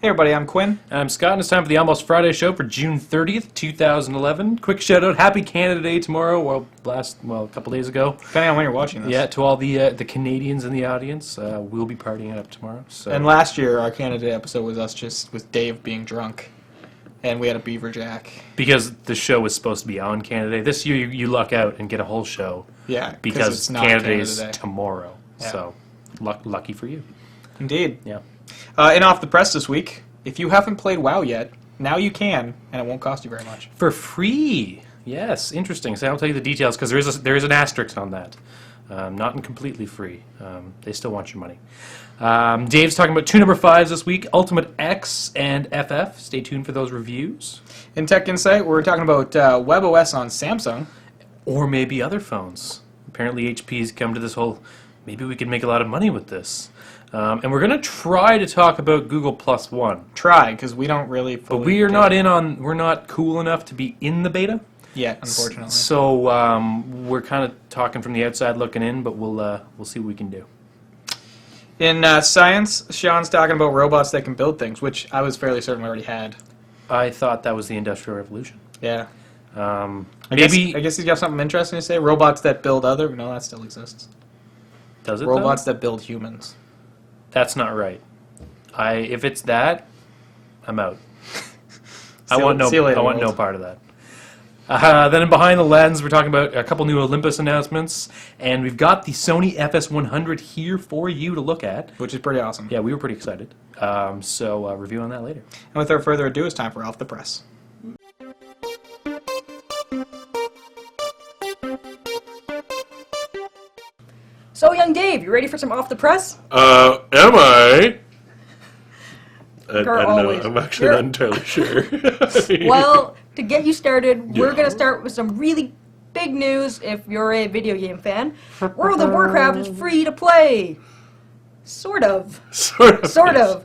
Hey everybody, I'm Quinn. I'm Scott, and it's time for the Almost Friday show for June 30th, 2011. Quick shout out, Happy Canada Day tomorrow, a couple days ago. Depending on when you're watching this. Yeah, to all the Canadians in the audience. We'll be partying it up tomorrow. So. And last year, our Canada Day episode was us just with Dave being drunk. And we had a beaver jack. Because the show was supposed to be on Canada Day. This year you luck out and get a whole show. Yeah, because it's not Canada Day Canada is Day. tomorrow. Yeah. So, lucky for you. Indeed. Yeah. And off the press this week, if you haven't played WoW yet, now you can, and it won't cost you very much. For free. Yes, interesting. So I'll tell you the details because there is an asterisk on that. Not completely free. They still want your money. Dave's talking about two number 5s this week, Ultimate X and FF. Stay tuned for those reviews. In Tech Insight, we're talking about WebOS on Samsung. Or maybe other phones. Apparently HP's come to this whole, maybe we can make a lot of money with this. And we're going to try to talk about Google Plus One. Try, because we don't really fully But we are not we're not cool enough to be in the beta. yet, unfortunately. So we're kind of talking from the outside looking in, but we'll see what we can do. In science, Sean's talking about robots that can build things, which I was fairly certain we already had. I thought that was the Industrial Revolution. Yeah. I I guess he's got something interesting to say. Robots that build other... No, that still exists. Does it, Robots though? that build humans. That's not right. If it's that, I'm out. I want no part of that. Then in Behind the Lens, we're talking about a couple new Olympus announcements, and we've got the Sony FS100 here for you to look at. Which is pretty awesome. Yeah, we were pretty excited. So review on that later. And without further ado, it's time for Off the Press. So, young Dave, you ready for some Off the Press? Am I? I don't always- know. I'm actually not entirely sure. Well, to get you started, we're Yeah. going to start with some really big news if you're a video game fan. World of Warcraft is free to play. Sort of. Sort of.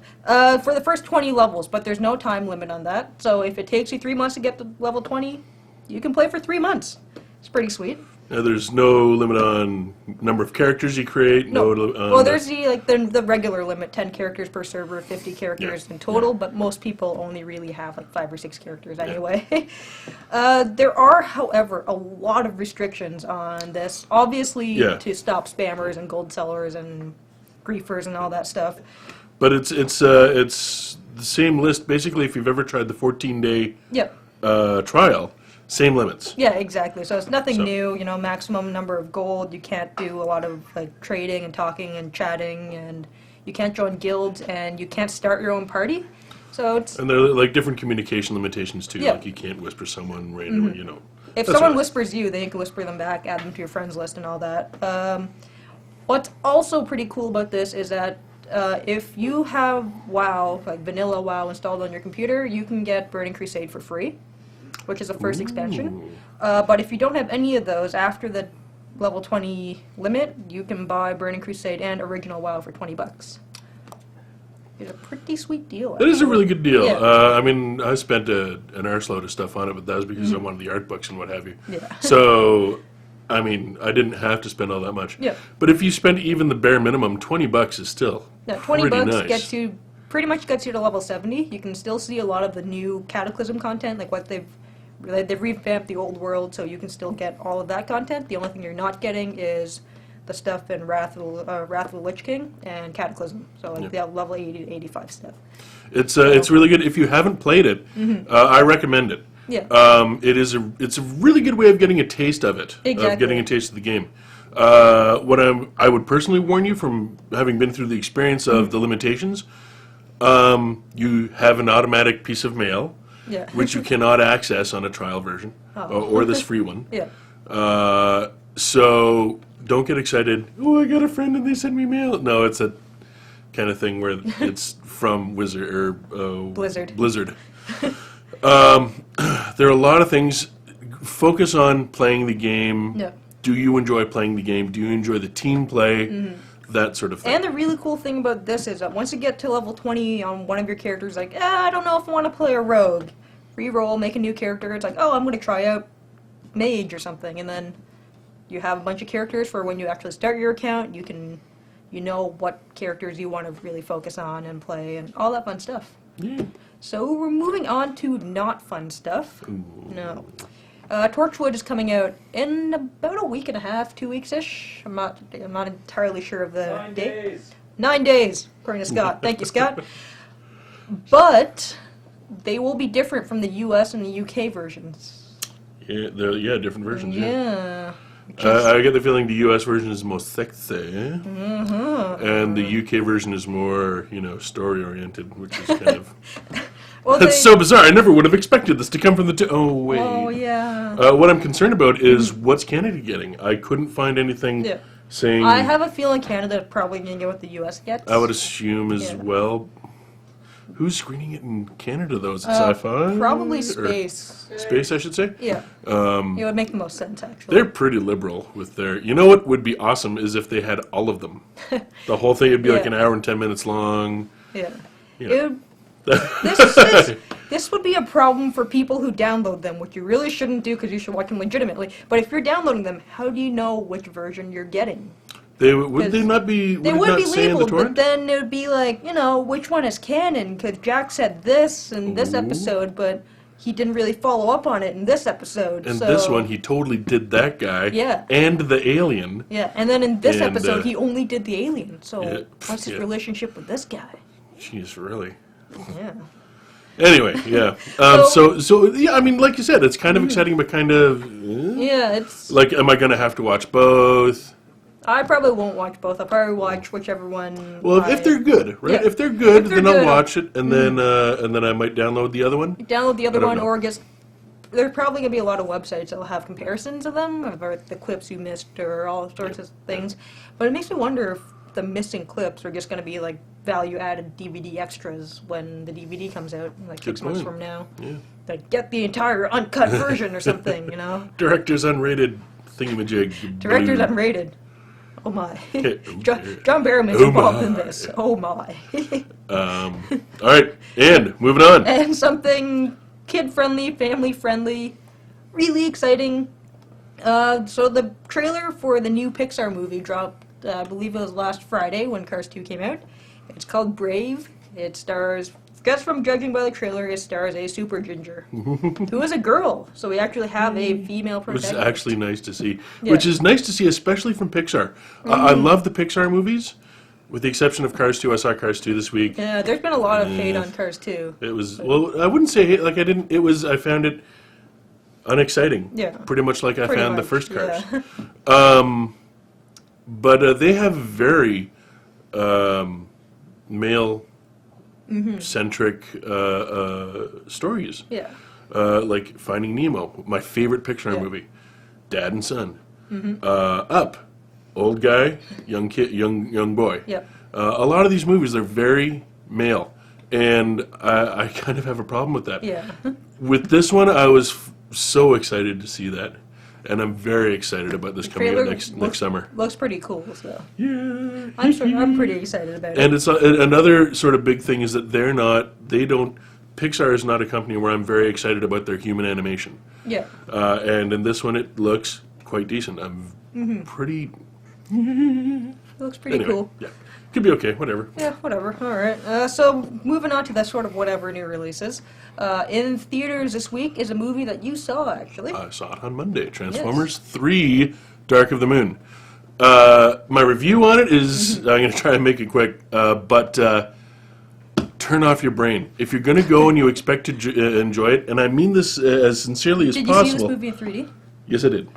For the first 20 levels, but there's no time limit on that. So if it takes you 3 months to get to level 20, you can play for 3 months. It's pretty sweet. There's no limit on number of characters you create. Well, there's the regular limit, 10 characters per server, 50 characters in total, but most people only really have like 5 or 6 characters anyway. There are, however, a lot of restrictions on this, obviously to stop spammers and gold sellers and griefers and all that stuff. But it's the same list. Basically, if you've ever tried the 14-day trial, same limits. Yeah, exactly. So it's nothing new. You know, maximum number of gold. You can't do a lot of like trading and talking and chatting, and you can't join guilds, and you can't start your own party. So it's And there are like different communication limitations too. Yeah. Like you can't whisper someone randomly. You know. if That's someone right. whispers you, then you can whisper them back, add them to your friends list, and all that. What's also pretty cool about this is that if you have WoW, like vanilla WoW, installed on your computer, you can get Burning Crusade for free, which is the first expansion. But if you don't have any of those, after the level 20 limit, you can buy Burning Crusade and original WoW for $20. It's a pretty sweet deal. That is a really good deal. Yeah. I mean, I spent an arseload of stuff on it, but that was because I wanted the art books and what have you. Yeah. So, I mean, I didn't have to spend all that much. Yeah. But if you spend even the bare minimum, $20 is still Now, 20 pretty bucks nice. pretty much gets you to level 70. You can still see a lot of the new Cataclysm content, like what they've revamped the old world, so you can still get all of that content. The only thing you're not getting is the stuff in Wrath of the Lich King and Cataclysm, so like the level 80 to 85 stuff. It's really good. If you haven't played it, I recommend it. Yeah. It's a really good way of getting a taste of it, Exactly. of getting a taste of the game. I would personally warn you from having been through the experience of the limitations. You have an automatic piece of mail, Yeah. which you cannot access on a trial version or this free one. Yeah. So don't get excited. Oh, I got a friend and they sent me mail. No, it's a kind of thing where it's from Blizzard. Blizzard. There are a lot of things. Focus on playing the game. Yeah. Do you enjoy playing the game? Do you enjoy the team play? That sort of thing. And the really cool thing about this is that once you get to level 20 on one of your characters, like, I don't know if I want to play a rogue. Reroll, make a new character. It's like, oh, I'm going to try out mage or something, and then you have a bunch of characters for when you actually start your account. You know what characters you want to really focus on and play and all that fun stuff. So we're moving on to not fun stuff. No. Torchwood is coming out in about a week and a half, 2 weeks-ish. I'm not entirely sure of the 9 date. days. 9 days, according to Scott. Thank you, Scott. But they will be different from the US and the UK versions. Yeah, different versions. Yeah. I get the feeling the US version is more sexy, and the UK version is more, story-oriented, which is kind of... Well, That's so bizarre. I never would have expected this to come from the... Oh, wait. Oh, yeah. What I'm concerned about is what's Canada getting? I couldn't find anything saying... I have a feeling Canada probably going to get what the US gets. I would assume as well. Who's screening it in Canada, though? Is it Sci-Fi? Probably Or Space. Space, I should say? Yeah. It would make the most sense, actually. They're pretty liberal with their... You know what would be awesome is if they had all of them. The whole thing would be like an hour and 10 minutes long. Yeah. Yeah. This would be a problem for people who download them, which you really shouldn't do because you should watch them legitimately. But if you're downloading them, how do you know which version you're getting? Would they not be... They would be labeled, but then it would be like, which one is canon? Because Jack said this in this episode, but he didn't really follow up on it in this episode. And so, this one, he totally did that guy. Yeah. And the alien. Yeah, and then in this And, episode, he only did the alien. So what's his yeah. relationship with this guy? Jeez, really? Yeah. Anyway, yeah. So yeah, I mean, like you said, it's kind of exciting, but kind of... Yeah, it's... Like, am I going to have to watch both? I probably won't watch both. I'll probably watch whichever one. Well, if they're good, right? Yeah. If they're good, If they're then I'll good, watch it, and then I might download the other one. Download the other I don't one, know. or just... There's probably going to be a lot of websites that will have comparisons of them, or the clips you missed, or all sorts of things. But it makes me wonder if the missing clips are just going to be, like, value-added DVD extras when the DVD comes out, like 6 months from now. Yeah. Like, get the entire uncut version or something, Director's unrated thingamajig. Director's blue. unrated. Oh my. Oh, John Barrowman's Oh involved in my. this. Oh my. All right, and moving on. And something kid-friendly, family-friendly, really exciting. So the trailer for the new Pixar movie dropped, I believe it was last Friday when Cars 2 came out. It's called Brave. It stars, guess from judging by the trailer, it stars a super ginger, who is a girl. So we actually have a female Which protagonist. is actually nice to see. Yeah. Which is nice to see, especially from Pixar. I love the Pixar movies, with the exception of Cars 2. I saw Cars 2 this week. Yeah, there's been a lot of hate on Cars 2. It was, well, I wouldn't say hate, like I didn't, I found it unexciting. Yeah. Pretty much like I Pretty found the much, first Cars. yeah. But they have very male-centric stories. Yeah. Like Finding Nemo, my favorite Pixar movie. Dad and Son. Up, old guy, young kid, young boy. Yep. A lot of these movies, they're very male, and I kind of have a problem with that. Yeah. With this one, I was so excited to see that, and I'm very excited about this coming out Trailer next summer. Looks pretty cool, so. Yeah. I'm pretty excited about it. And it's another sort of big thing is that Pixar is not a company where I'm very excited about their human animation. Yeah. And in this one, it looks quite decent. I'm pretty... It looks pretty Anyway, cool. yeah. Could be okay, whatever. Yeah, whatever. All right. So moving on to the sort of whatever new releases. In theaters this week is a movie that you saw, actually. I saw it on Monday. Transformers 3, Dark of the Moon. My review on it is, I'm going to try and make it quick, but turn off your brain. If you're going to go and you expect to enjoy it, and I mean this as sincerely as Did you possible. see this movie in 3D? Yes, I did.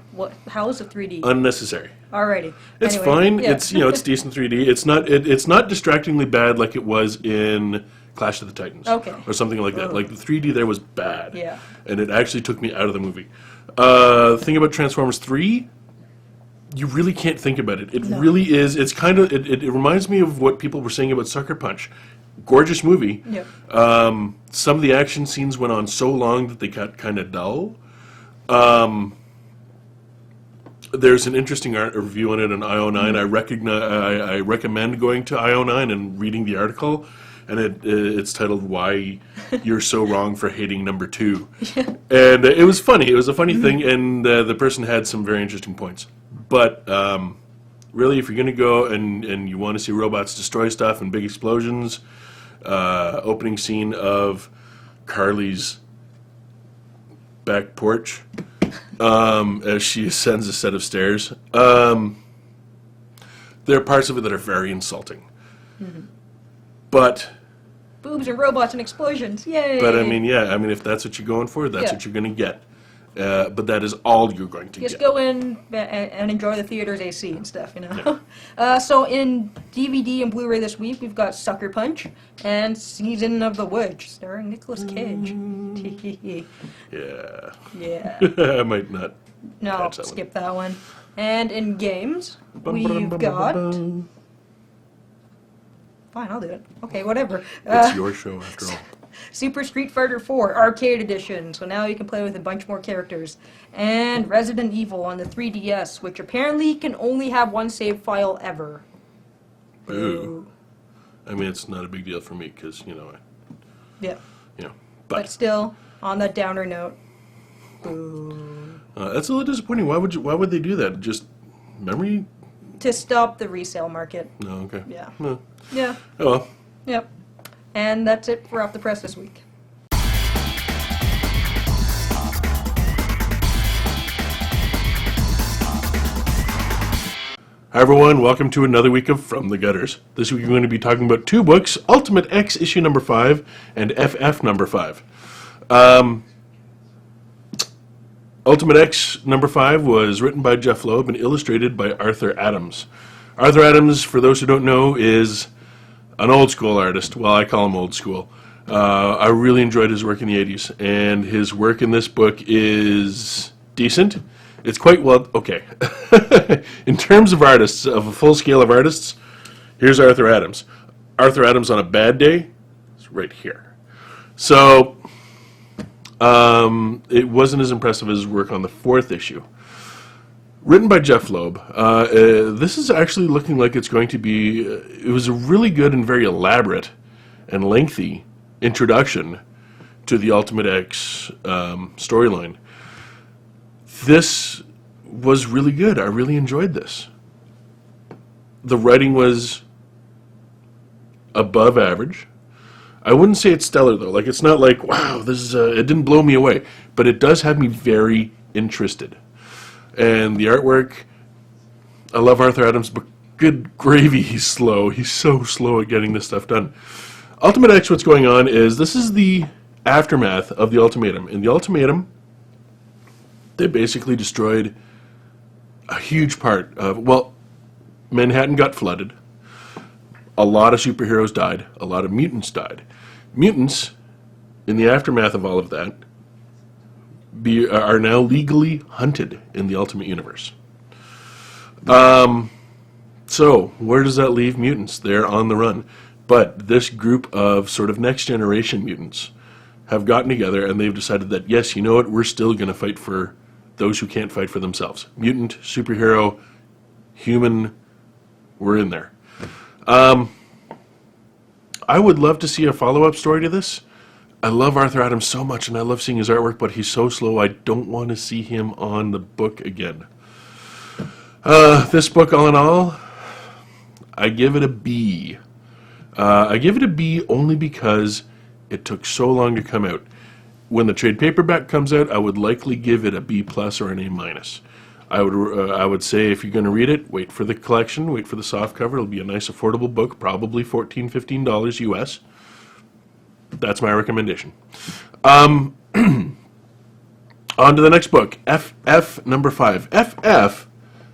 How is it 3D? Unnecessary. Alrighty. It's Anyway, fine. yeah. It's decent 3D. It's not distractingly bad like it was in Clash of the Titans. Okay. Or something like that. Ugh. Like the 3D there was bad. Yeah. And it actually took me out of the movie. The thing about Transformers 3, you really can't think about it. It really is. It's kind of. It reminds me of what people were saying about Sucker Punch. Gorgeous movie. Yeah. Some of the action scenes went on so long that they got kind of dull. There's an interesting review on it on IO9. I recommend going to IO9 and reading the article, and it's titled "Why You're So Wrong for Hating Number 2." And it was funny. It was a funny thing, and the person had some very interesting points. But really, if you're going to go and you want to see robots destroy stuff and big explosions, opening scene of Carly's back porch as she ascends a set of stairs. There are parts of it that are very insulting. But Boobs and robots and explosions. Yay! I mean, if that's what you're going for, that's what you're going to get. But that is all you're going to Just get. go in and enjoy the theater's AC and stuff, you know. So in DVD and Blu-ray this week, we've got Sucker Punch and Season of the Witch, starring Nicolas Cage. Yeah. Yeah. I might not. No, catch that skip that one. And in games, we've got... Fine, I'll do it. Okay, whatever. It's your show after all. Super Street Fighter 4 Arcade Edition, so now you can play with a bunch more characters. And Resident Evil on the 3DS, which apparently can only have one save file ever. Ooh. I mean, it's not a big deal for me because, Yeah. But But still, on that downer note, boo. that's a little disappointing. Why would they do that? Just memory? To stop the resale market. No, okay. Yeah. No. Yeah. Oh well. Yep. And that's it for Off the Press this week. Hi everyone, welcome to another week of From the Gutters. This week we're going to be talking about two books, Ultimate X issue number 5 and FF number 5. Ultimate X number 5 was written by Jeff Loeb and illustrated by Arthur Adams. Arthur Adams, for those who don't know, is an old school artist. Well, I call him old school. I really enjoyed his work in the 80s, and his work in this book is decent. It's quite well, okay. In terms of artists, of a full scale of artists, here's Arthur Adams. Arthur Adams on a bad day is right here. So, it wasn't as impressive as his work on the 4th issue. Written by Jeff Loeb, this is actually looking like it's going to be, it was a really good and very elaborate and lengthy introduction to the Ultimate X storyline. This was really good. I really enjoyed this. The writing was above average. I wouldn't say it's stellar though. Like, it's not like, wow, this is it didn't blow me away, but it does have me very interested. And the artwork, I love Arthur Adams, but good gravy, he's slow. He's so slow at getting this stuff done. Ultimate X, what's going on is this is the aftermath of the Ultimatum. In the Ultimatum, they basically destroyed a huge part of, well, Manhattan got flooded. A lot of superheroes died. A lot of mutants died. Mutants, in the aftermath of all of that, are now legally hunted in the Ultimate Universe. So, where does that leave mutants? They're on the run. But this group of sort of next generation mutants have gotten together and they've decided that, yes, you know what, we're still going to fight for those who can't fight for themselves. Mutant, superhero, human, we're in there. I would love to see a follow-up story to this. I love Arthur Adams so much, and I love seeing his artwork, but he's so slow, I don't want to see him on the book again. This book, all in all, I give it a B. I give it a B only because it took so long to come out. When the trade paperback comes out, I would likely give it a B plus or an A minus. I would say if you're going to read it, wait for the collection, wait for the soft cover. It'll be a nice affordable book, probably $14, $15 US. That's my recommendation. On to the next book, FF number 5. FF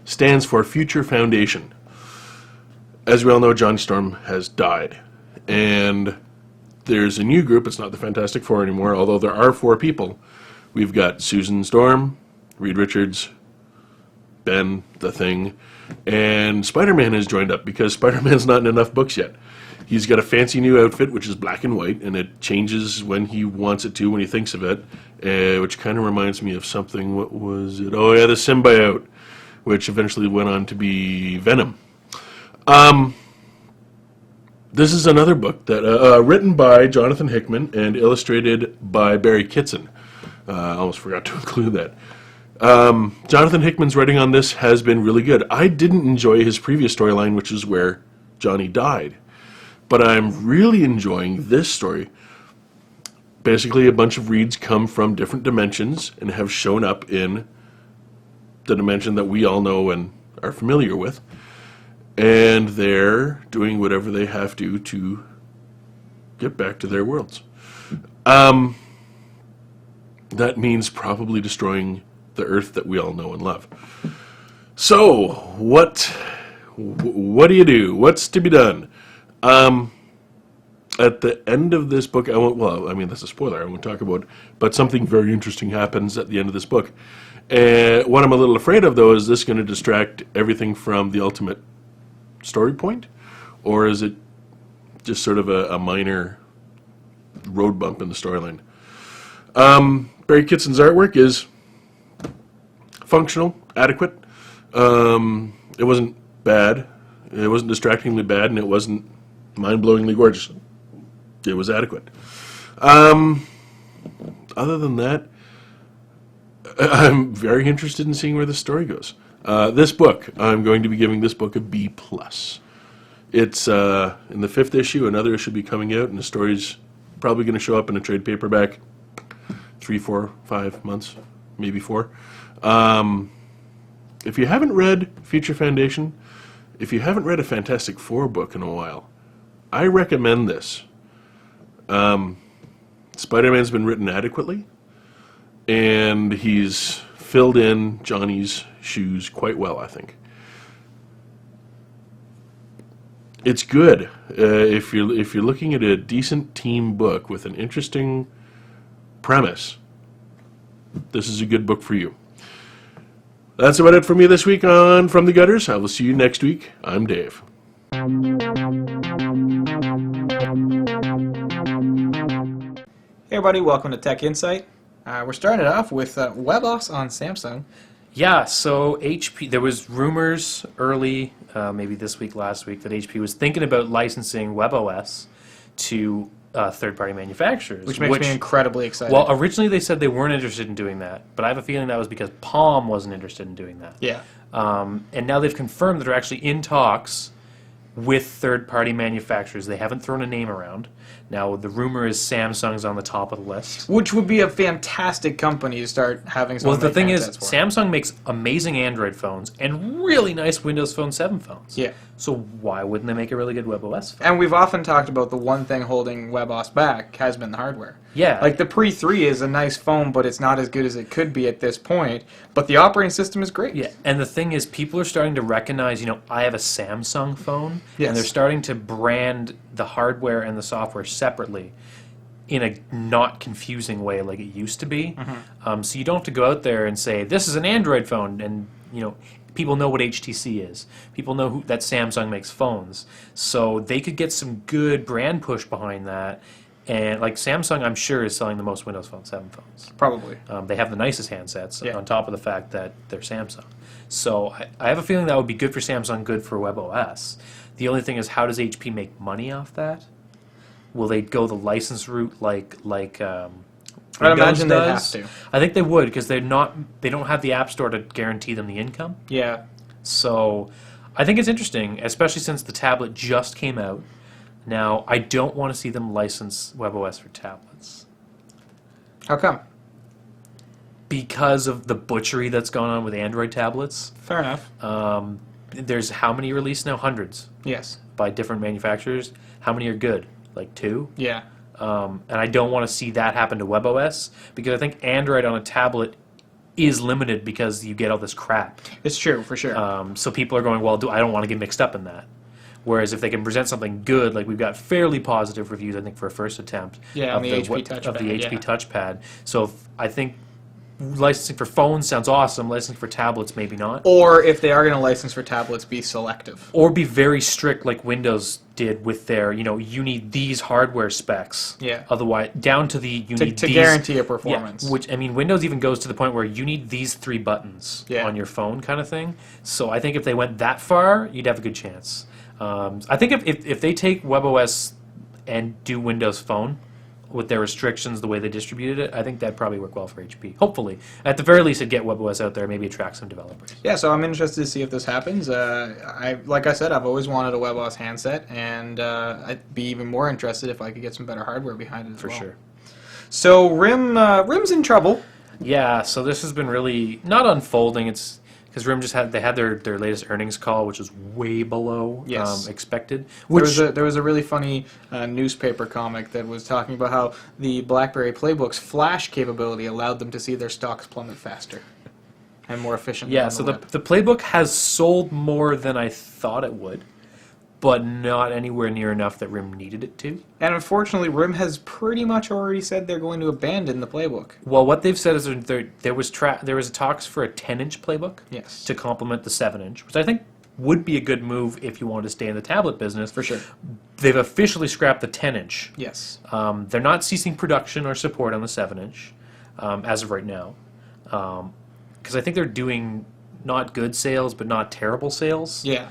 stands for Future Foundation. As we all know, Johnny Storm has died. And there's a new group. It's not the Fantastic Four anymore, although there are 4 people. We've got Susan Storm, Reed Richards, Ben, the Thing, and Spider-Man has joined up because Spider-Man's not in enough books yet. He's got a fancy new outfit, which is black and white, and it changes when he wants it to, when he thinks of it, which kind of reminds me of something, what was it? Oh yeah, the Symbiote, which eventually went on to be Venom. This is another book that written by Jonathan Hickman and illustrated by Barry Kitson. I almost forgot to include that. Jonathan Hickman's writing on this has been really good. I didn't enjoy his previous storyline, which is where Johnny died. But I'm really enjoying this story. Basically, a bunch of reads come from different dimensions and have shown up in the dimension that we all know and are familiar with. And they're doing whatever they have to get back to their worlds. That means probably destroying the Earth that we all know and love. So, what do you do? What's to be done? At the end of this book, that's a spoiler, I won't talk about, but something very interesting happens at the end of this book. What I'm a little afraid of, though, is this going to distract everything from the ultimate story point? Or is it just sort of a minor road bump in the storyline? Barry Kitson's artwork is functional, adequate. It wasn't bad. It wasn't distractingly bad, and it wasn't mind-blowingly gorgeous. It was adequate. Other than that, I'm very interested in seeing where the story goes. This book, I'm going to be giving this book a B+. It's in the 5th issue. Another issue will be coming out, and the story's probably going to show up in a trade paperback 3, 4, 5 months, maybe 4. If you haven't read Future Foundation, if you haven't read a Fantastic Four book in a while, I recommend this. Spider-Man's been written adequately, and he's filled in Johnny's shoes quite well, I think. It's good. If you're looking at a decent team book with an interesting premise, this is a good book for you. That's about it for me this week on From the Gutters. I will see you next week. I'm Dave. Hey everybody, welcome to Tech Insight. We're starting it off with WebOS on Samsung. Yeah, so HP, there was rumors early, maybe this week, last week, that HP was thinking about licensing WebOS to third-party manufacturers. Which makes me incredibly excited. Well, originally they said they weren't interested in doing that, but I have a feeling that was because Palm wasn't interested in doing that. Yeah. And now they've confirmed that they're actually in talks with third-party manufacturers. They haven't thrown a name around. Now, the rumor is Samsung's on the top of the list. Which would be a fantastic company to start having some. Well, the thing is, for. Samsung makes amazing Android phones and really nice Windows Phone 7 phones. Yeah. So why wouldn't they make a really good WebOS phone? And we've often talked about the one thing holding WebOS back has been the hardware. Yeah. Like the Pre 3 is a nice phone, but it's not as good as it could be at this point. But the operating system is great. Yeah, and the thing is, people are starting to recognize, I have a Samsung phone, Yes. and they're starting to brand the hardware and the software separately in a not confusing way like it used to be. Mm-hmm. So you don't have to go out there and say, this is an Android phone, and, people know what HTC is. People know that Samsung makes phones. So they could get some good brand push behind that. And like Samsung, I'm sure, is selling the most Windows Phone 7 phones. Probably. They have the nicest handsets, Yeah. on top of the fact that they're Samsung. So I have a feeling that would be good for Samsung, good for WebOS. The only thing is, how does HP make money off that? Will they go the license route like I'd imagine they'd does? have to. I think they would, because they don't have the App Store to guarantee them the income. Yeah. So I think it's interesting, especially since the tablet just came out. Now, I don't want to see them license WebOS for tablets. How come? Because of the butchery that's gone on with Android tablets. Fair enough. There's how many released now? Hundreds Yes. by different manufacturers. How many are good? Like 2? Yeah. And I don't want to see that happen to WebOS, because I think Android on a tablet is limited because you get all this crap. It's true, for sure. So people are going, I don't want to get mixed up in that. Whereas if they can present something good, like we've got fairly positive reviews, I think, for a first attempt Yeah, on the HP of the touchpad, HP yeah. touchpad. So I think licensing for phones sounds awesome. Licensing for tablets, maybe not. Or if they are going to license for tablets, be selective. Or be very strict, like Windows did with their, you need these hardware specs. Yeah. Otherwise, down to the To these, guarantee a performance. Yeah, which, Windows even goes to the point where you need these 3 buttons Yeah. on your phone, kind of thing. So I think if they went that far, you'd have a good chance. I think if they take WebOS and do Windows Phone with their restrictions, the way they distributed it, I think that'd probably work well for HP. Hopefully. At the very least, it'd get WebOS out there, maybe attract some developers. Yeah, so I'm interested to see if this happens. Like I said, I've always wanted a WebOS handset, and I'd be even more interested if I could get some better hardware behind it as well. For sure. So RIM's in trouble. Yeah, so this has been really not unfolding. It's because RIM they had their latest earnings call, which was way below expected. There was a really funny newspaper comic that was talking about how the BlackBerry Playbook's flash capability allowed them to see their stocks plummet faster and more efficiently. Yeah, so the Playbook has sold more than I thought it would, but not anywhere near enough that RIM needed it to. And unfortunately, RIM has pretty much already said they're going to abandon the Playbook. Well, what they've said is there was talks for a 10-inch Playbook to complement the 7-inch, which I think would be a good move if you wanted to stay in the tablet business. For sure. They've officially scrapped the 10-inch. Yes. They're not ceasing production or support on the 7-inch as of right now, because I think they're doing not good sales, but not terrible sales. Yeah.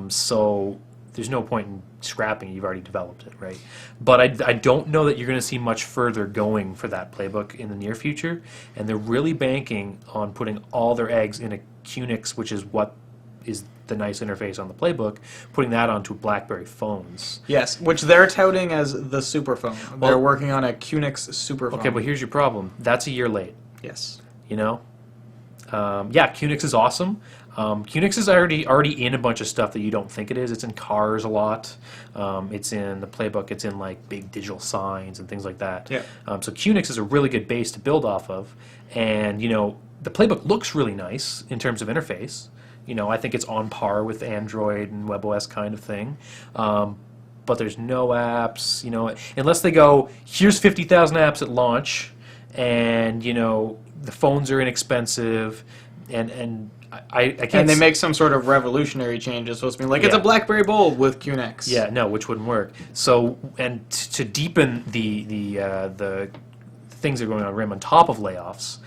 So there's no point in scrapping. You've already developed it, right? But I don't know that you're going to see much further going for that Playbook in the near future. And they're really banking on putting all their eggs in a QNX, which is what is the nice interface on the Playbook, putting that onto BlackBerry phones. Yes, which they're touting as the superphone. They're working on a QNX superphone. Okay, but here's your problem. That's a year late. Yes. You know? Yeah, QNX is awesome. QNX is already in a bunch of stuff that you don't think it is. It's in cars a lot. It's in the Playbook. It's in like big digital signs and things like that. Yeah. So QNX is a really good base to build off of. And, you know, the Playbook looks really nice in terms of interface. You know, I think it's on par with Android and WebOS kind of thing. But there's no apps, you know, unless they go, here's 50,000 apps at launch, and, you know, the phones are inexpensive, and I can't. And they make some sort of revolutionary changes, so it's being like it's a BlackBerry Bold with QNX. Yeah, no, which wouldn't work. So, and to deepen the things that are going on RIM on top of layoffs,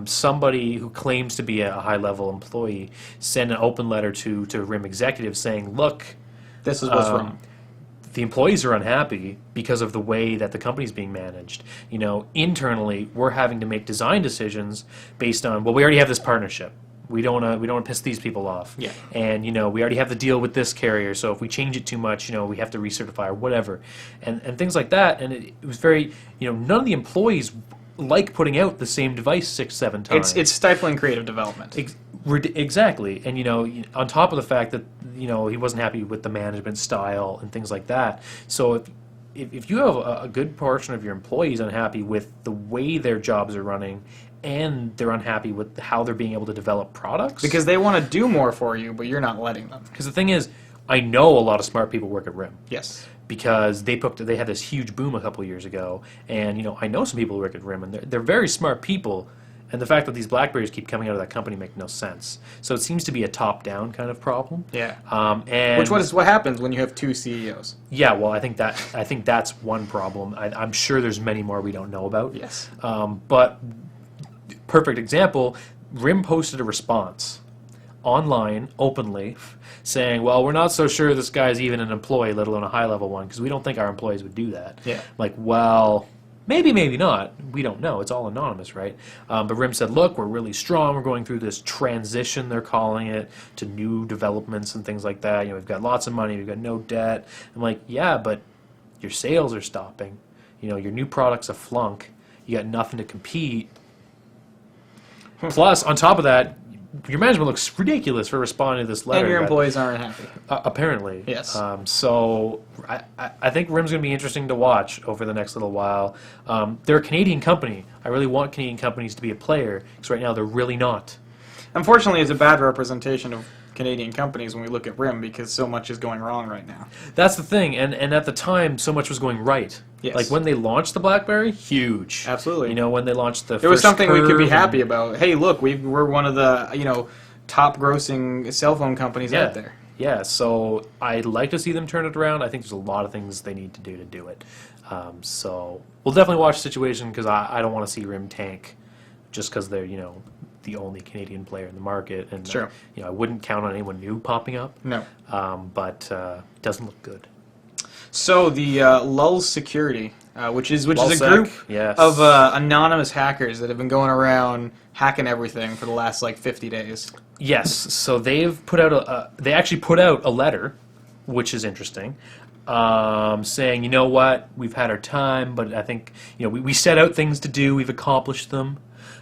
somebody who claims to be a high-level employee sent an open letter to RIM executives saying, "Look, this is what's wrong. The employees are unhappy because of the way that the company's being managed. You know, internally, we're having to make design decisions based on, well, we already have this partnership. We don't want to piss these people off. Yeah. And, you know, we already have the deal with this carrier, so if we change it too much, you know, we have to recertify or whatever." And things like that. And it was very, you know, none of the employees like putting out the same device 6-7 times. It's stifling creative development. Exactly. And, you know, on top of the fact that, you know, he wasn't happy with the management style and things like that. So if you have a good portion of your employees unhappy with the way their jobs are running, and they're unhappy with how they're being able to develop products. Because they want to do more for you, but you're not letting them. Because the thing is, I know a lot of smart people work at RIM. Yes. Because they had this huge boom a couple of years ago, and, you know, I know some people who work at RIM, and they're very smart people. And the fact that these BlackBerries keep coming out of that company makes no sense. So it seems to be a top-down kind of problem. Yeah. And what happens when you have two CEOs. Yeah, well, I think that's one problem. I'm sure there's many more we don't know about. Yes. But perfect example, RIM posted a response online, openly, saying, well, we're not so sure this guy's even an employee, let alone a high-level one, because we don't think our employees would do that. Yeah. Like, well, maybe, maybe not. We don't know. It's all anonymous, right? But RIM said, look, we're really strong. We're going through this transition, they're calling it, to new developments and things like that. You know, we've got lots of money. We've got no debt. I'm like, yeah, but your sales are stopping. You know, your new product's a flunk. You got nothing to compete. Plus, on top of that, your management looks ridiculous for responding to this letter. And your employees aren't happy. Apparently. Yes. So I think RIM's going to be interesting to watch over the next little while. They're a Canadian company. I really want Canadian companies to be a player, because right now they're really not. Unfortunately, it's a bad representation of Canadian companies when we look at RIM, because so much is going wrong right now. That's the thing, and at the time, so much was going right. Yes. Like when they launched the BlackBerry, huge. Absolutely. You know, when they launched the It was something we could be Curve happy about. Hey, look, we're one of the, you know, top-grossing cell phone companies out there. Yeah, so I'd like to see them turn it around. I think there's a lot of things they need to do it. So we'll definitely watch the situation, because I don't want to see RIM tank just because they're, you know, the only Canadian player in the market. And Sure. You know, I wouldn't count on anyone new popping up. No. But it doesn't look good. So the Lulz Security, which is a Lulzsec, group yes. of anonymous hackers that have been going around hacking everything for the last 50 days. Yes. So they've put out they actually put out a letter, which is interesting, saying, you know what, we've had our time, but I think we set out things to do, we've accomplished them,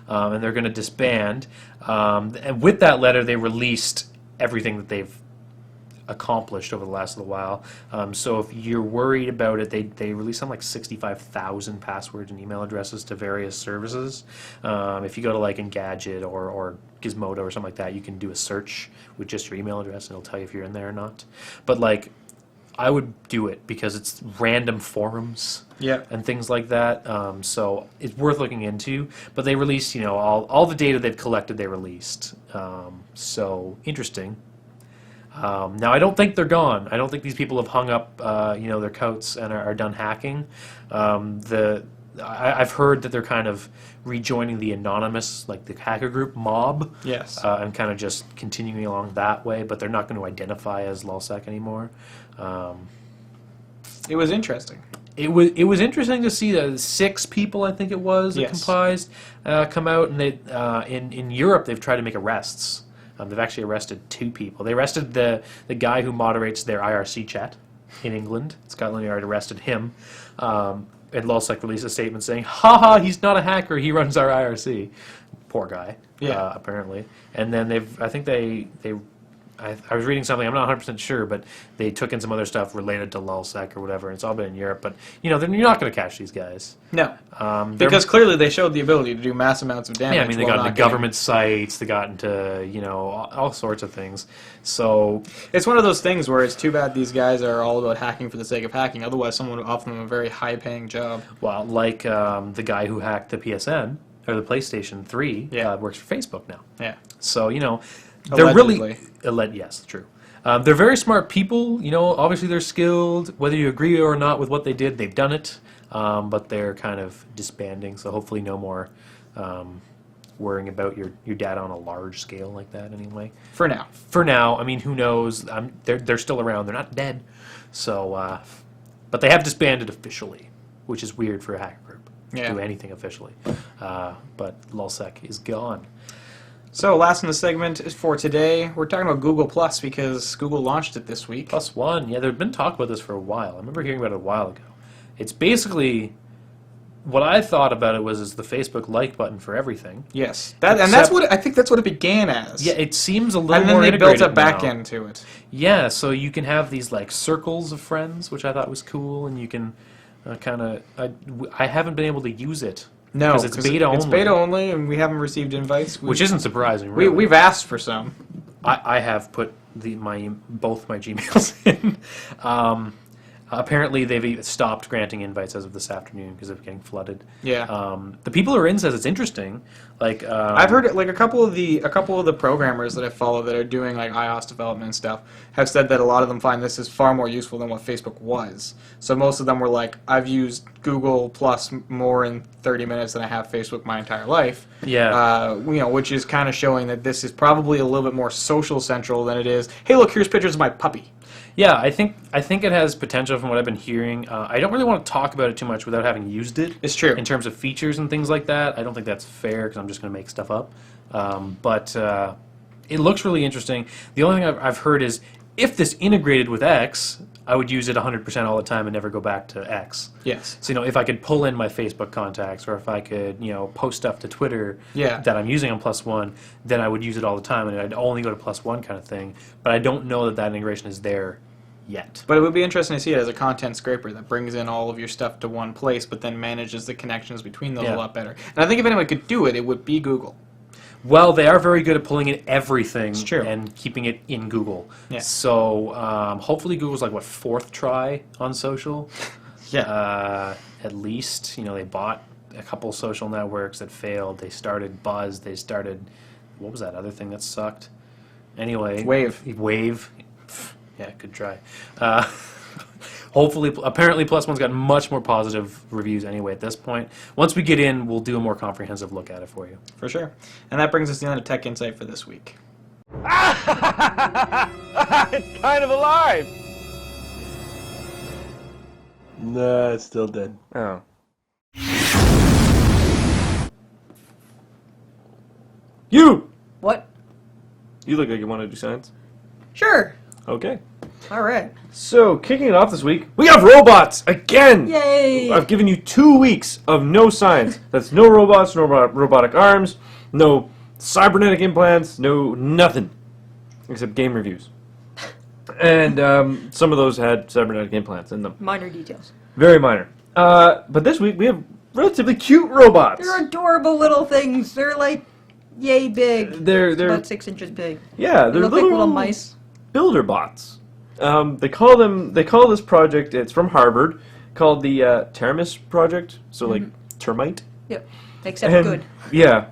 and they're going to disband. And with that letter, they released everything that they've accomplished over the last little while. So if you're worried about it, they released something like 65,000 passwords and email addresses to various services. If you go to Engadget or Gizmodo or something like that, you can do a search with just your email address and it'll tell you if you're in there or not. But I would do it because it's random forums and things like that. So it's worth looking into. But they released, all the data they've collected, they released. So interesting. Now, I don't think they're gone. I don't think these people have hung up, their coats and are done hacking. I've heard that they're kind of rejoining the anonymous, the hacker group mob. Yes. And kind of just continuing along that way, but they're not going to identify as Lulzsec anymore. It was interesting. It was interesting to see that 6 people, I think it was, that comprised, come out, and they in Europe they've tried to make arrests. They've actually arrested 2 people. They arrested the guy who moderates their IRC chat in England. Scotland Yard arrested him. And Lulzsec released a statement saying, "Ha, he's not a hacker. He runs our IRC." Poor guy. Yeah. Apparently. And then I was reading something, I'm not 100% sure, but they took in some other stuff related to Lulzsec or whatever, and it's all been in Europe. But, you're not going to catch these guys. No. Because clearly they showed the ability to do mass amounts of damage. Yeah, they got into government sites, they got into, all sorts of things. So it's one of those things where it's too bad these guys are all about hacking for the sake of hacking. Otherwise, someone would offer them a very high-paying job. Well, the guy who hacked the PSN, or the PlayStation 3, works for Facebook now. Yeah. So, they're Allegedly. Yes, true. They're very smart people. Obviously they're skilled. Whether you agree or not with what they did, they've done it. But they're kind of disbanding. So hopefully no more worrying about your data on a large scale like that. Anyway. For now. Who knows? They're still around. They're not dead. So, but they have disbanded officially, which is weird for a hacker group to do anything officially. But Lulzsec is gone. So, last in the segment is for today. We're talking about Google Plus because Google launched it this week. +1. Yeah, there'd been talk about this for a while. I remember hearing about it a while ago. It's basically, what I thought about it was the Facebook like button for everything. Yes. That's what I think that's what it began as. Yeah, it seems a little more integrated. And then they built a back end to it. Yeah, so you can have these circles of friends, which I thought was cool, and you can I haven't been able to use it. No, because it's beta only. It's beta only, and we haven't received invites. Which isn't surprising, really. We've asked for some. I have put both my Gmails in. Apparently, they've stopped granting invites as of this afternoon because of getting flooded. Yeah. The people who are in says it's interesting. I've heard it, a couple of the programmers that I follow that are doing iOS development and stuff have said that a lot of them find this is far more useful than what Facebook was. So most of them were I've used Google Plus more in 30 minutes than I have Facebook my entire life. Yeah. Which is kind of showing that this is probably a little bit more social central than it is. Hey, look, here's pictures of my puppy. Yeah, I think it has potential from what I've been hearing. I don't really want to talk about it too much without having used it. It's true. In terms of features and things like that, I don't think that's fair because I'm just going to make stuff up. But it looks really interesting. The only thing I've heard is if this integrated with X, I would use it 100% all the time and never go back to X. Yes. So, if I could pull in my Facebook contacts or if I could, post stuff to Twitter that I'm using on +1, then I would use it all the time and I'd only go to +1 kind of thing. But I don't know that integration is there yet. But it would be interesting to see it as a content scraper that brings in all of your stuff to one place but then manages the connections between those a lot better. And I think if anyone could do it, it would be Google. Well, they are very good at pulling in everything true. And keeping it in Google. Yeah. So hopefully Google's 4th try on social. Yeah. At least, they bought a couple social networks that failed. They started Buzz. They started, what was that other thing that sucked? Anyway. Wave. Yeah, good try. Hopefully, apparently +1's got much more positive reviews anyway at this point. Once we get in, we'll do a more comprehensive look at it for you. For sure. And that brings us to the end of Tech Insight for this week. It's kind of alive! Nah, it's still dead. Oh. You! What? You look like you want to do science. Sure. Okay. All right. So, kicking it off this week, we have robots again! Yay! I've given you 2 weeks of no science. That's no robots, no robotic arms, no cybernetic implants, no nothing. Except game reviews. And some of those had cybernetic implants in them. Minor details. Very minor. But this week we have relatively cute robots. They're adorable little things. They're like, yay big. They're about 6 inches big. yeah, They they're look like little mice. builder bots. They call this project, it's from Harvard, called the Termis project. So like termite. Yep. Except And- good. Yeah.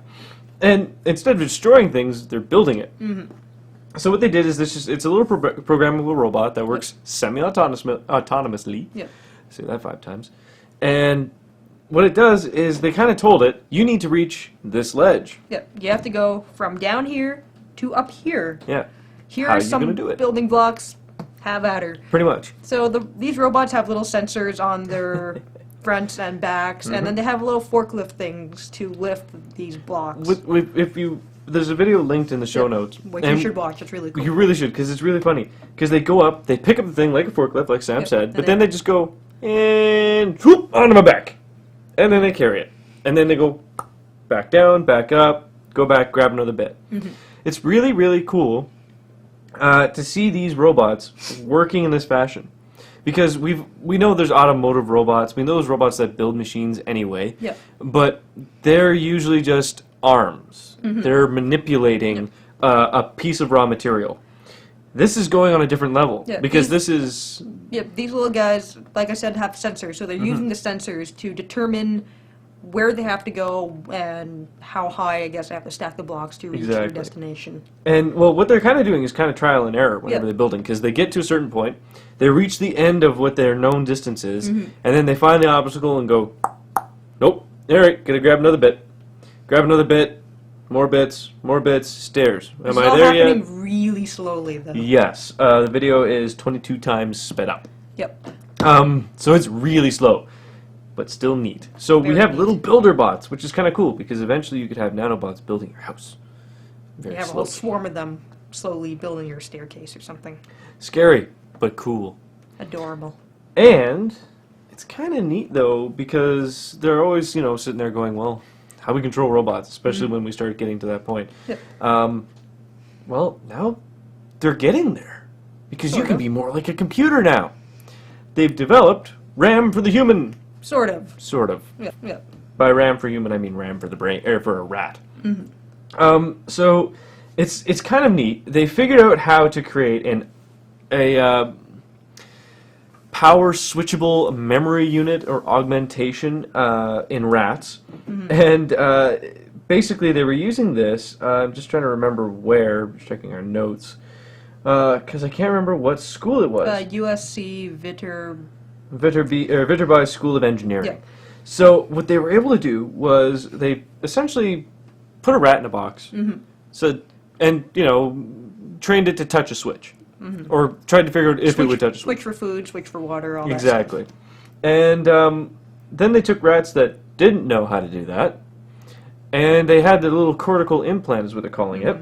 And instead of destroying things, they're building it. So what they did is it's a little programmable robot that works semi-autonomously. Yep. Say that 5 times. And what it does is they kind of told it, you need to reach this ledge. Yep. You have to go from down here to up here. Yeah, Here How are you some gonna do it? building blocks. Have at her. pretty much. So these robots have little sensors on their fronts and backs, and then they have little forklift things to lift these blocks. There's a video linked in the show Yep. notes. Which and you should watch. It's really cool. You really should, because it's really funny. Because they go up, they pick up the thing like a forklift, like Sam Yep, said, and but then- then they just go, and whoop, onto my back. And then they carry it. And then they go back down, back up, go back, grab another bit. It's really, really cool to see these robots working in this fashion. Because we know there's automotive robots, we know there's robots that build machines anyway, Yep. but they're usually just arms. They're manipulating a piece of raw material. This is going on a different level, Yeah, because these- this is... Yep, these little guys, like I said, have sensors, so they're using the sensors to determine where they have to go and how high, I guess, they have to stack the blocks to reach their Exactly. destination. And, well, what they're kind of doing is kind of trial and error whenever Yeah. they're building, because they get to a certain point, they reach the end of what their known distance is, and then they find the obstacle and go, nope, alright, gotta grab another bit. Grab another bit, more bits, stairs. This Am is I all there happening yet? really slowly, though. Yes. The video is 22 times sped up. Yep. So it's really slow, but still neat. So we Very have neat. little builder bots, which is kind of cool, because eventually you could have nanobots building your house. Very You have a slow. whole swarm of them slowly building your staircase or something. Scary, but cool. Adorable. And it's kind of neat, though, because they're always, sitting there going, well, how we control robots, especially when we start getting to that point. Yep. Well, now they're getting there, because you Sort can of. be more like a computer now. They've developed RAM for the human, Sort of. sort of. Yep, yep. By RAM for human, I mean RAM for the brain, or for a rat. So it's kind of neat. They figured out how to create a power switchable memory unit or augmentation in rats, and basically they were using this. I'm just trying to remember where. Just checking our notes because I can't remember what school it was. USC Viterbi School of Engineering. Yeah. So what they were able to do was they essentially put a rat in a box, trained it to touch a switch, or tried to figure out if it would touch a switch. Switch for food, switch for water, all that Exactly. And then they took rats that didn't know how to do that, and they had the little cortical implant, is what they're calling it,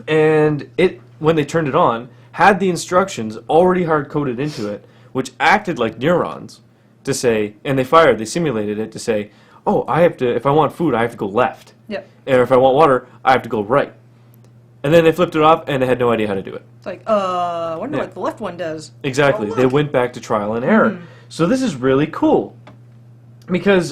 and it, when they turned it on, had the instructions already hard-coded into it, which acted like neurons to say, and they simulated it to say, oh, if I want food, I have to go left. Yep. And if I want water, I have to go right. And then they flipped it off, and they had no idea how to do it. It's like, I wonder Yeah. what the left one does. Exactly. Oh, They look. went back to trial and error. So this is really cool. Because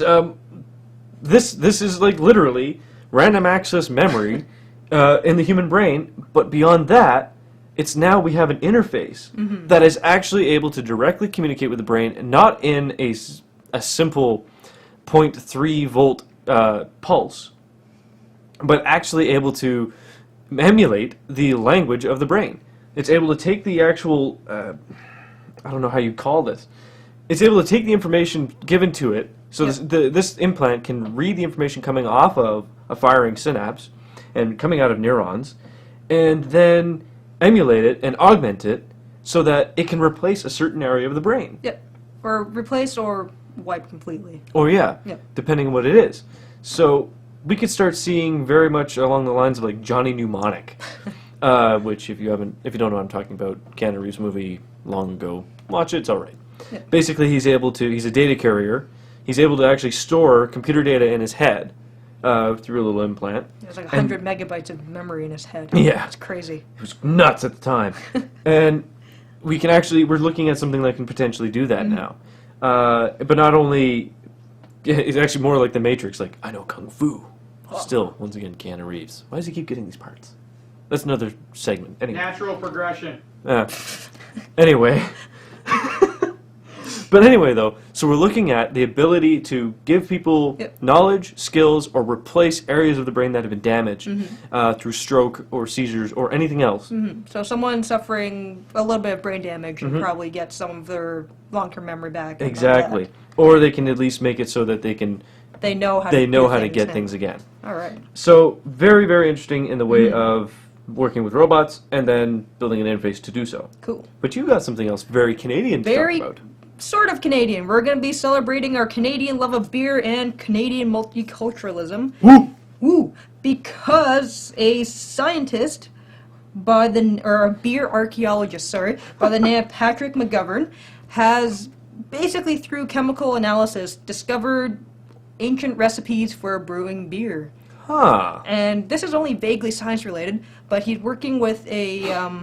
this is like literally random access memory in the human brain, but beyond that, it's now we have an interface that is actually able to directly communicate with the brain, not in a simple 0.3 volt pulse, but actually able to emulate the language of the brain. It's able to take the actual, I don't know how you call this. It's able to take the information given to it, so this implant can read the information coming off of a firing synapse and coming out of neurons, and then emulate it and augment it so that it can replace a certain area of the brain. Yep. or replace or wipe completely. Or Yep. depending on what it is. So we could start seeing very much along the lines of like Johnny Mnemonic, which if you don't know what I'm talking about, Keanu Reeves movie long ago, watch it. It's all right. Yeah. Basically, he's a data carrier. He's able to actually store computer data in his head through a little implant. There's like 100 megabytes of memory in his head. Yeah. It's crazy. It was nuts at the time. And we're looking at something that can potentially do that now. But not only, it's actually more like the Matrix, like, I know Kung Fu. Still, once again, Keanu Reeves. Why does he keep getting these parts? That's another segment. Anyway. Natural progression. Anyway. But anyway, though, so we're looking at the ability to give people knowledge, skills, or replace areas of the brain that have been damaged through stroke or seizures or anything else. So someone suffering a little bit of brain damage can probably get some of their long-term memory back. Exactly. Or they can at least make it so that they know how to get things again. All right. So very, very interesting in the way of working with robots and then building an interface to do so. Cool. But you got something else very Canadian to talk about. Sort of Canadian. We're going to be celebrating our Canadian love of beer and Canadian multiculturalism. Woo! Woo! Because a scientist or a beer archaeologist, by the name of Patrick McGovern, has basically through chemical analysis discovered ancient recipes for brewing beer. Huh. And this is only vaguely science related, but he's working with a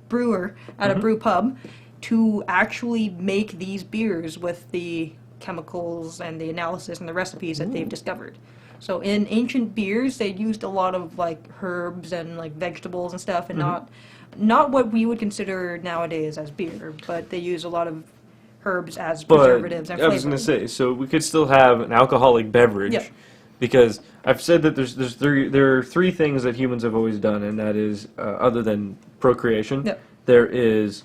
brewer at a brew pub to actually make these beers with the chemicals and the analysis and the recipes that they've discovered. So in ancient beers, they used a lot of like herbs and like vegetables and stuff, and not what we would consider nowadays as beer, but they use a lot of herbs as preservatives and I was going to say, so we could still have an alcoholic beverage. Yep. Because I've said that there are three things that humans have always done, and that is, other than procreation, there is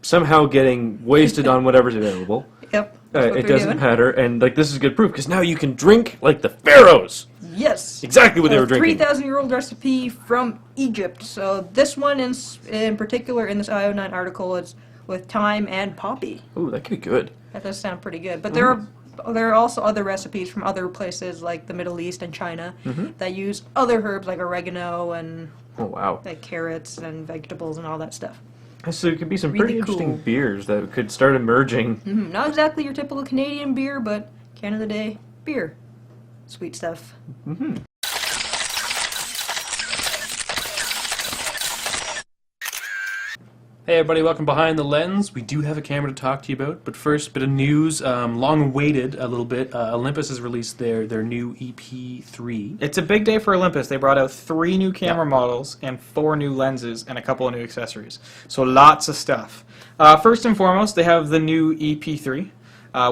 somehow getting wasted on whatever's available. Yep. It doesn't matter, and like this is good proof, because now you can drink like the pharaohs. Yes. Exactly what they were drinking. 3,000-year-old recipe from Egypt. So this one in particular in this IO9 article is with thyme and poppy. Ooh, that could be good. That does sound pretty good. But there are also other recipes from other places like the Middle East and China that use other herbs like oregano and like carrots and vegetables and all that stuff. So it could be some Really pretty interesting cool. beers that could start emerging. Not exactly your typical Canadian beer, but Canada Day beer. Sweet stuff. Hey everybody, welcome Behind the Lens. We do have a camera to talk to you about, but first, bit of news, long awaited a little bit. Olympus has released their new EP3. It's a big day for Olympus. They brought out 3 new camera models and 4 new lenses and a couple of new accessories. So lots of stuff. First and foremost, they have the new EP3.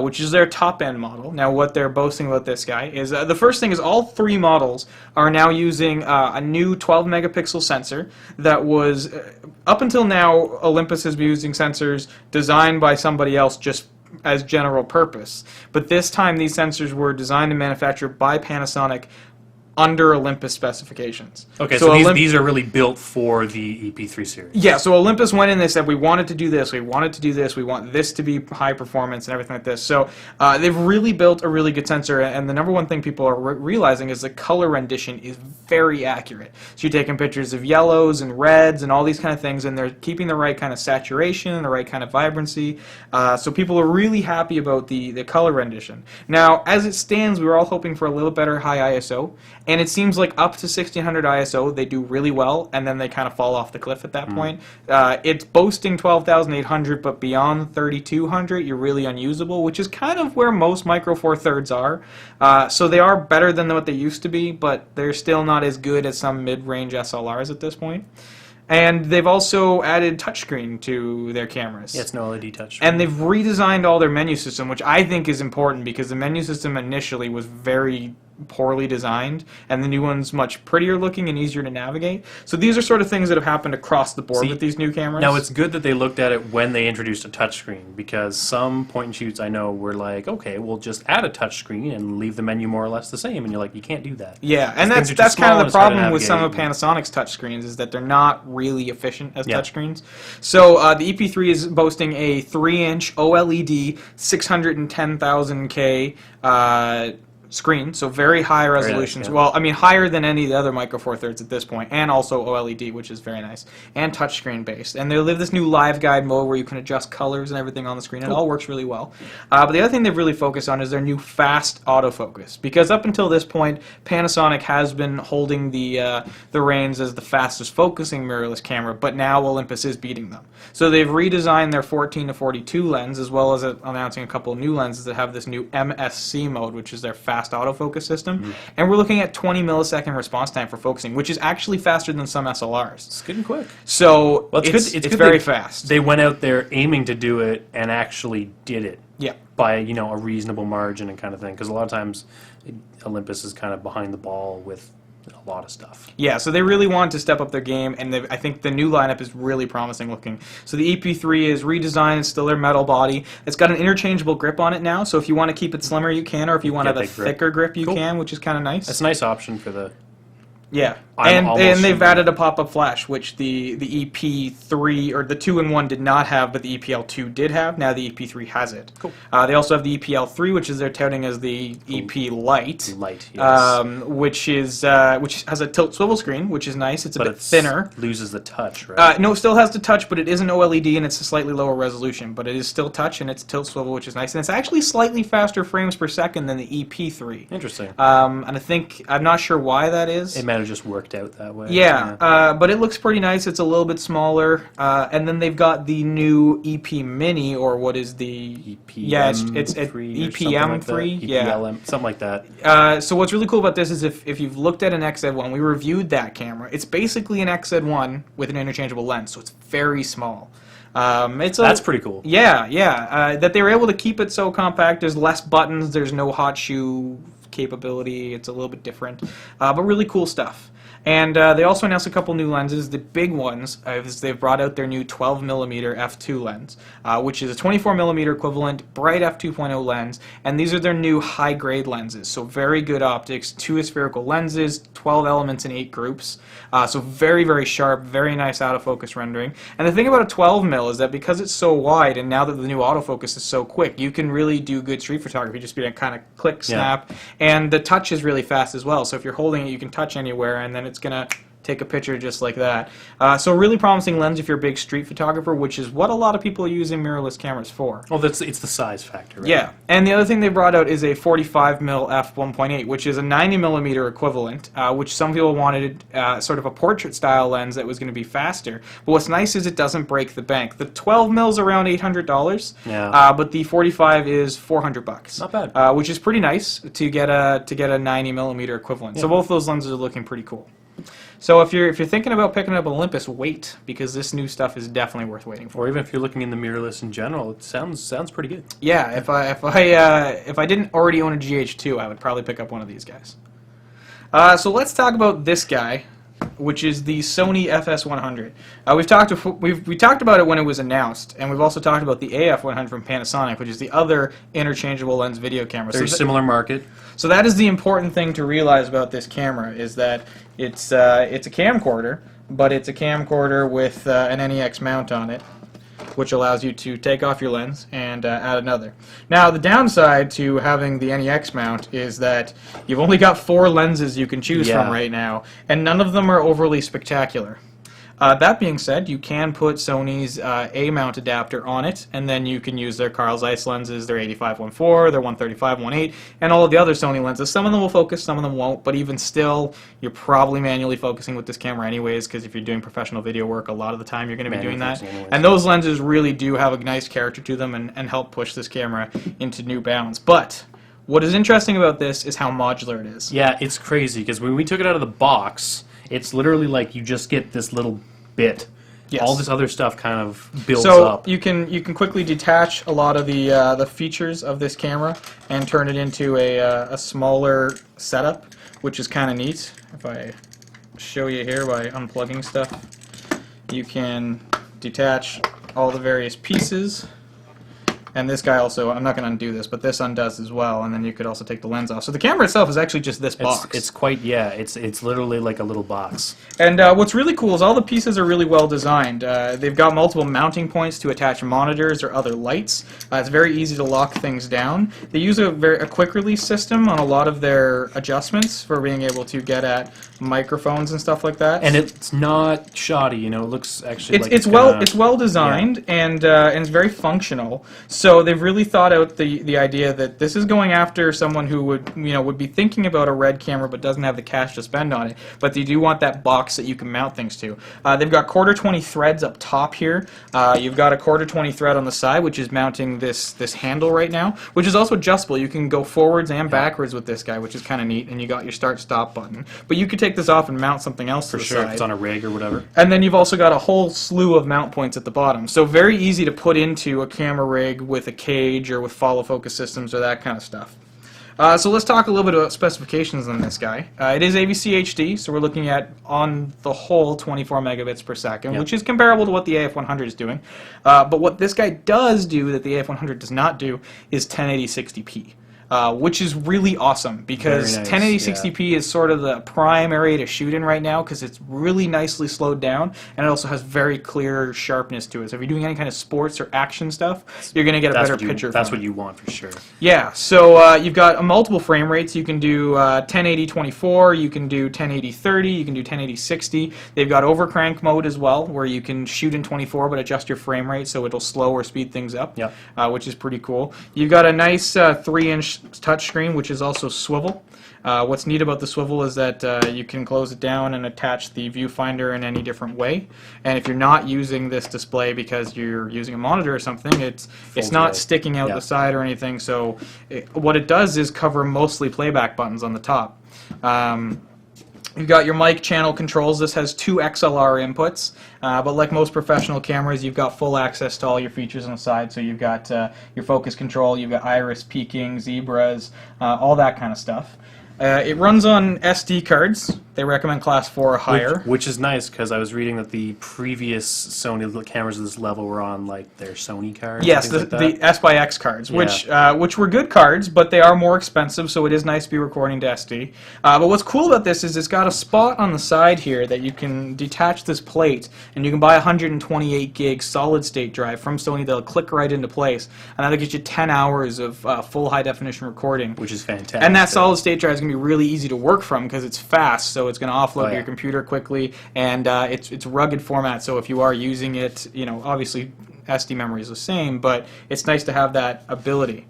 Which is their top-end model. Now, what they're boasting about this guy is the first thing is all 3 models are now using a new 12-megapixel sensor that was, up until now, Olympus has been using sensors designed by somebody else just as general purpose. But this time, these sensors were designed and manufactured by Panasonic under Olympus specifications. Okay, so these are really built for the EP3 series. Yeah, so Olympus went in and they said, we wanted to do this, we wanted to do this, we want this to be high performance and everything like this. So they've really built a really good sensor, and the number one thing people are realizing is the color rendition is very accurate. So you're taking pictures of yellows and reds and all these kind of things, and they're keeping the right kind of saturation and the right kind of vibrancy. So people are really happy about the color rendition. Now, as it stands, we were all hoping for a little better high ISO, and it seems like up to 1600 ISO, they do really well, and then they kind of fall off the cliff at that point. It's boasting 12,800, but beyond 3,200, you're really unusable, which is kind of where most Micro Four Thirds are. So they are better than what they used to be, but they're still not as good as some mid-range SLRs at this point. And they've also added touchscreen to their cameras. Yeah, it's no LED touchscreen. And they've redesigned all their menu system, which I think is important because the menu system initially was very poorly designed, and the new one's much prettier looking and easier to navigate. So these are sort of things that have happened across the board with these new cameras. Now, it's good that they looked at it when they introduced a touchscreen, because some point and shoots I know were like, okay, we'll just add a touchscreen and leave the menu more or less the same, and you're like, you can't do that. Yeah, and that's kind of the problem with some of Panasonic's touchscreens, is that they're not really efficient as touchscreens. So the EP3 is boasting a 3-inch OLED 610,000K screen, so very high resolutions. Yeah. Well, I mean, higher than any of the other Micro Four Thirds at this point, and also OLED, which is very nice, and touchscreen based. And they have this new live guide mode where you can adjust colors and everything on the screen. It all works really well. But the other thing they've really focused on is their new fast autofocus, because up until this point, Panasonic has been holding the reins as the fastest focusing mirrorless camera, but now Olympus is beating them. So they've redesigned their 14 to 42 lens, as well as announcing a couple of new lenses that have this new MSC mode, which is their fast autofocus system, and we're looking at 20 millisecond response time for focusing, which is actually faster than some SLRs. It's good and quick. So it's very fast. They went out there aiming to do it and actually did it. Yeah. By a reasonable margin and kind of thing, because a lot of times Olympus is kind of behind the ball with a lot of stuff. Yeah, so they really want to step up their game, and I think the new lineup is really promising looking. So the EP3 is redesigned, it's still their metal body. It's got an interchangeable grip on it now, so if you want to keep it slimmer, you can, or if you want to have a thicker grip, you can, which is kind of nice. That's a nice option for the... Yeah, and they've added a pop-up flash, which the EP3, or the 2-in-1 did not have, but the EPL2 did have. Now the EP3 has it. Cool. They also have the EPL3, which is they're touting as the EP Lite. Light, yes. Which has a tilt swivel screen, which is nice. It's a bit thinner. Loses the touch, right? No, it still has the touch, but it is an OLED and it's a slightly lower resolution. But it is still touch and it's tilt swivel, which is nice. And it's actually slightly faster frames per second than the EP3. Interesting. And I'm not sure why that is. It might have just worked out that way. Yeah, but it looks pretty nice. It's a little bit smaller. And then they've got the new EP Mini, or what is the... EPM it's EPM3? EPLM, something like that. So what's really cool about this is if you've looked at an XZ1, we reviewed that camera. It's basically an XZ1 with an interchangeable lens, so it's very small. That's pretty cool. Yeah. That they were able to keep it so compact. There's less buttons. There's no hot shoe capability. It's a little bit different, but really cool stuff. And they also announced a couple new lenses. The big ones is they've brought out their new 12mm f2 lens, which is a 24mm equivalent bright f2.0 lens. And these are their new high-grade lenses. So very good optics, 2 spherical lenses, 12 elements in 8 groups. So very, very sharp, very nice out-of-focus rendering. And the thing about a 12mm is that because it's so wide, and now that the new autofocus is so quick, you can really do good street photography, just be a kind of click, snap. And the touch is really fast as well. So if you're holding it, you can touch anywhere, and then it's going to take a picture just like that. So a really promising lens if you're a big street photographer, which is what a lot of people are using mirrorless cameras for. Well, it's the size factor, right? Yeah, and the other thing they brought out is a 45mm f1.8, which is a 90mm equivalent, which some people wanted sort of a portrait-style lens that was going to be faster. But what's nice is it doesn't break the bank. The 12mm is around $800, but the 45 is $400. Not bad. Which is pretty nice to get a 90mm equivalent. Yeah. So both those lenses are looking pretty cool. So if you're thinking about picking up Olympus, wait, because this new stuff is definitely worth waiting for. Or even if you're looking in the mirrorless in general, it sounds pretty good. Yeah, if I didn't already own a GH2, I would probably pick up one of these guys. So let's talk about this guy, which is the Sony FS100. We talked about it when it was announced, and we've also talked about the AF100 from Panasonic, which is the other interchangeable lens video camera. Very similar market. So that is the important thing to realize about this camera, is that it's a camcorder, but it's a camcorder with an NEX mount on it, which allows you to take off your lens and add another. Now, the downside to having the NEX mount is that you've only got 4 lenses you can choose from right now, and none of them are overly spectacular. That being said, you can put Sony's A-mount adapter on it, and then you can use their Carl Zeiss lenses, their 85-1.4, their 135-1.8, and all of the other Sony lenses. Some of them will focus, some of them won't, but even still, you're probably manually focusing with this camera anyways, because if you're doing professional video work, a lot of the time you're going to be doing that. And those lenses really do have a nice character to them and help push this camera into new bounds. But what is interesting about this is how modular it is. Yeah, it's crazy, because when we took it out of the box, it's literally like you just get this little bit, Yes. All this other stuff kind of builds So up. you can quickly detach a lot of the features of this camera and turn it into a smaller setup, which is kind of neat. If I show you here by unplugging stuff, you can detach all the various pieces. And this guy also, I'm not going to undo this, but this undoes as well, and then you could also take the lens off. So the camera itself is actually just this box. It's quite, it's literally like a little box. And what's really cool is all the pieces are really well designed. They've got multiple mounting points to attach monitors or other lights. It's very easy to lock things down. They use a quick release system on a lot of their adjustments for being able to get at microphones and stuff like that. And it's not shoddy, you know. It looks actually It's well designed and it's very functional. So they've really thought out the idea that this is going after someone who would be thinking about a RED camera but doesn't have the cash to spend on it. But they do want that box that you can mount things to. They've got 1/4-20 threads up top here. You've got a 1/4-20 thread on the side, which is mounting this handle right now, which is also adjustable. You can go forwards and backwards with this guy, which is kind of neat. And you got your start-stop button. But you could take this off and mount something else to the sure, side. if it's on a rig or whatever. And then you've also got a whole slew of mount points at the bottom. So very easy to put into a camera rig with a cage or with follow focus systems or that kind of stuff. So let's talk a little bit about specifications on this guy. It is AVC HD, so we're looking at, on the whole, 24 megabits per second, which is comparable to what the AF100 is doing. But what this guy does do that the AF100 does not do is 1080 60p. Which is really awesome because Very nice, 1080 60p is sort of the prime area to shoot in right now because it's really nicely slowed down and it also has very clear sharpness to it. So if you're doing any kind of sports or action stuff, you're going to get a better picture. That's from what you want for sure. Yeah, so you've got multiple frame rates. You can do 1080 24, you can do 1080 30, you can do 1080 60. They've got overcrank mode as well where you can shoot in 24 but adjust your frame rate so it'll slow or speed things up, which is pretty cool. You've got a nice 3-inch touchscreen, which is also swivel. What's neat about the swivel is that you can close it down and attach the viewfinder in any different way. And if you're not using this display because you're using a monitor or something, it's not sticking out the side or anything. So what it does is cover mostly playback buttons on the top. You've got your mic channel controls. This has 2 XLR inputs, but like most professional cameras, you've got full access to all your features on the side. So you've got your focus control, you've got iris peaking, zebras, all that kind of stuff. It runs on SD cards. They recommend class 4 or higher. Which is nice because I was reading that the previous Sony cameras of this level were on like their Sony cards. Yes, the S/X cards, which were good cards, but they are more expensive, so it is nice to be recording to SD. But what's cool about this is it's got a spot on the side here that you can detach this plate, and you can buy a 128 gig solid state drive from Sony that'll click right into place, and that'll get you 10 hours of full high definition recording. Which is fantastic. And that solid state drive is going to be really easy to work from because it's fast, so it's going to offload your computer quickly, and it's rugged format. So if you are using it, obviously SD memory is the same, but it's nice to have that ability.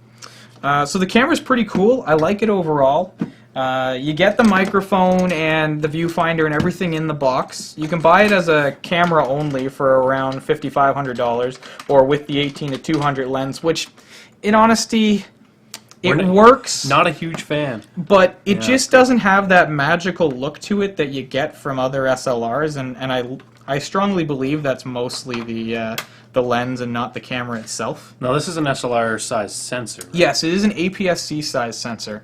So the camera's pretty cool. I like it overall. You get the microphone and the viewfinder and everything in the box. You can buy it as a camera only for around $5,500, or with the 18-200 lens, which, in honesty, it works. Not a huge fan. But it just doesn't have that magical look to it that you get from other SLRs, and I strongly believe that's mostly the lens and not the camera itself. Now this is an SLR size sensor. Right? Yes, it is an APS-C size sensor,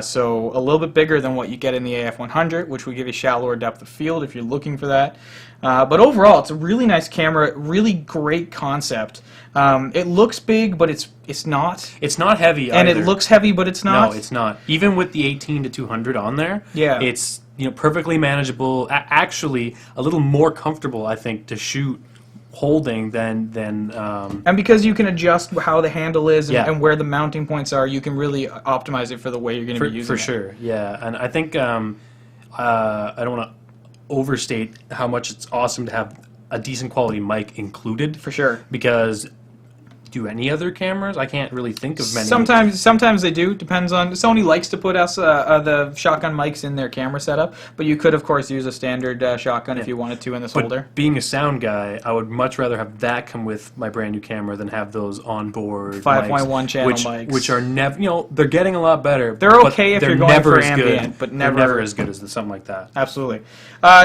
so a little bit bigger than what you get in the AF100, which will give you shallower depth of field if you're looking for that. But overall, it's a really nice camera, really great concept. It looks big, but it's not. It's not heavy and either. It looks heavy, but it's not. No, it's not. Even with the 18-200 on there, it's perfectly manageable. Actually, a little more comfortable, I think, to shoot holding than and because you can adjust how the handle is and where the mounting points are, you can really optimize it for the way you're going to be using it. For sure, yeah. And I think I don't want to overstate how much it's awesome to have a decent quality mic included. For sure. Because do any other cameras? I can't really think of many. Sometimes they do. Depends on. Sony likes to put the shotgun mics in their camera setup, but you could of course use a standard shotgun if you wanted to in this holder. Being a sound guy, I would much rather have that come with my brand new camera than have those onboard 5.1 channel mics, which are never. They're getting a lot better. They're okay if you're going for ambient, but they're never as good as something like that. Absolutely.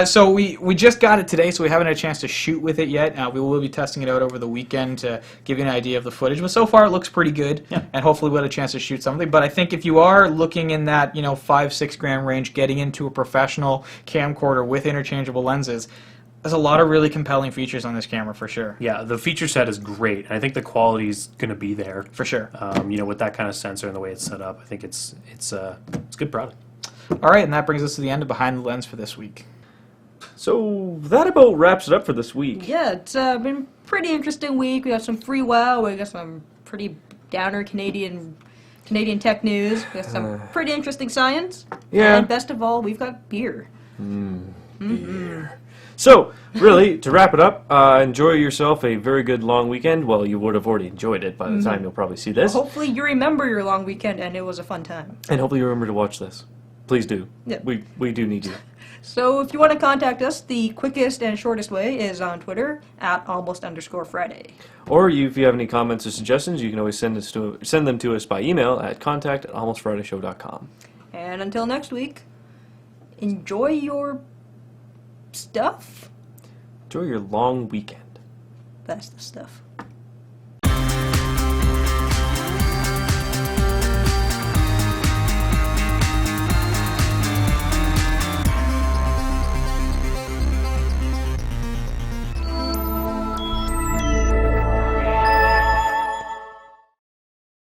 So we just got it today, so we haven't had a chance to shoot with it yet. We will be testing it out over the weekend to give you an idea of the footage. But so far, it looks pretty good, and hopefully we'll have a chance to shoot something. But I think if you are looking in that $5-6 range, getting into a professional camcorder with interchangeable lenses, there's a lot of really compelling features on this camera for sure. Yeah, the feature set is great, and I think the quality's going to be there for sure. With that kind of sensor and the way it's set up, I think it's a good product. All right, and that brings us to the end of Behind the Lens for this week. So that about wraps it up for this week. Yeah, it's been a pretty interesting week. We got some free WoW. We got some pretty downer Canadian tech news. We got some pretty interesting science. Yeah. And best of all, we've got beer. Beer. So, really, to wrap it up, enjoy yourself a very good long weekend. Well, you would have already enjoyed it by the time you'll probably see this. Well, hopefully you remember your long weekend and it was a fun time. And hopefully you remember to watch this. Please do. Yeah. We do need you. So if you want to contact us, the quickest and shortest way is on Twitter at @almost_Friday. Or if you have any comments or suggestions, you can always send them to us by email at contact@almostfridayshow.com. And until next week, enjoy your stuff. Enjoy your long weekend. That's the stuff.